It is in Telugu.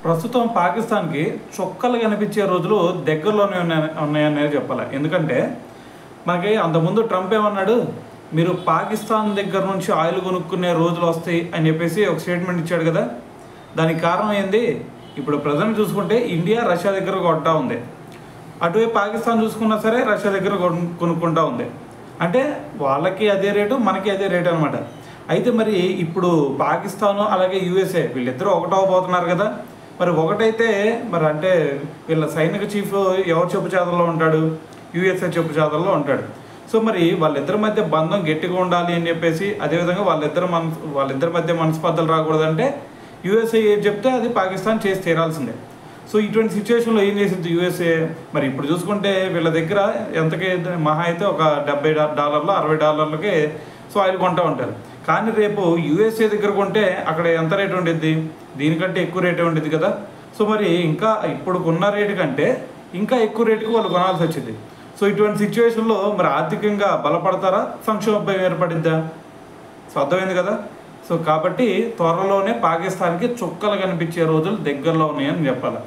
ప్రస్తుతం పాకిస్తాన్‌కి చుక్కలు కనిపించే రోజులు దగ్గరలోనే ఉన్నాయనే చెప్పాలి. ఎందుకంటే మనకి అంతకుముందు ట్రంప్ ఏమన్నాడు, మీరు పాకిస్తాన్ దగ్గర నుంచి ఆయిల్ కొనుక్కునే రోజులు వస్తాయి అని చెప్పేసి ఒక స్టేట్మెంట్ ఇచ్చాడు కదా. దానికి కారణం ఏంది? ఇప్పుడు ప్రజెంట్ చూసుకుంటే ఇండియా రష్యా దగ్గర కొంటా ఉంది, అటువైపు పాకిస్తాన్ చూసుకున్నా సరే రష్యా దగ్గర కొనుక్కుంటా ఉంది. అంటే వాళ్ళకి అదే రేటు, మనకి అదే రేటు అనమాట. అయితే మరి ఇప్పుడు పాకిస్తాను అలాగే యూఎస్ఏ వీళ్ళిద్దరూ ఒకటవబోతున్నారు కదా. మరి ఒకటైతే మరి అంటే వీళ్ళ సైనిక చీఫ్ ఎవరు చెప్పు చేతల్లో ఉంటాడు? యూఎస్ఏ చెప్పు చేతల్లో ఉంటాడు. సో మరి వాళ్ళిద్దరి మధ్య బంధం గట్టిగా ఉండాలి అని చెప్పేసి, అదేవిధంగా వాళ్ళిద్దరి మధ్య మనస్పర్ధలు రాకూడదంటే యూఎస్ఏ ఏది చెప్తే అది పాకిస్తాన్ చేసి తీరాల్సిందే. సో ఇటువంటి సిచ్యువేషన్లో ఏం చేసింది యూఎస్ఏ? మరి ఇప్పుడు చూసుకుంటే వీళ్ళ దగ్గర ఎంతకి మహా అయితే ఒక $70 $60కే సో ఆయిల్ కొంటూ ఉంటారు. కానీ రేపు యూఎస్ఏ దగ్గర కొంటే అక్కడ ఎంత రేటు ఉండిద్ది? దీనికంటే ఎక్కువ రేటే ఉండిద్ది కదా. సో మరి ఇంకా ఇప్పుడు కొన్న రేటు కంటే ఇంకా ఎక్కువ రేటుకి వాళ్ళు కొనాల్సి వచ్చింది. సో ఇటువంటి సిచ్యువేషన్లో మరి ఆర్థికంగా బలపడతారా, సంక్షోభం ఏర్పడిద్దా? సో అర్థమైంది కదా. సో కాబట్టి త్వరలోనే పాకిస్తాన్కి చుక్కలు కనిపించే రోజులు దగ్గరలో ఉన్నాయని చెప్పాలి.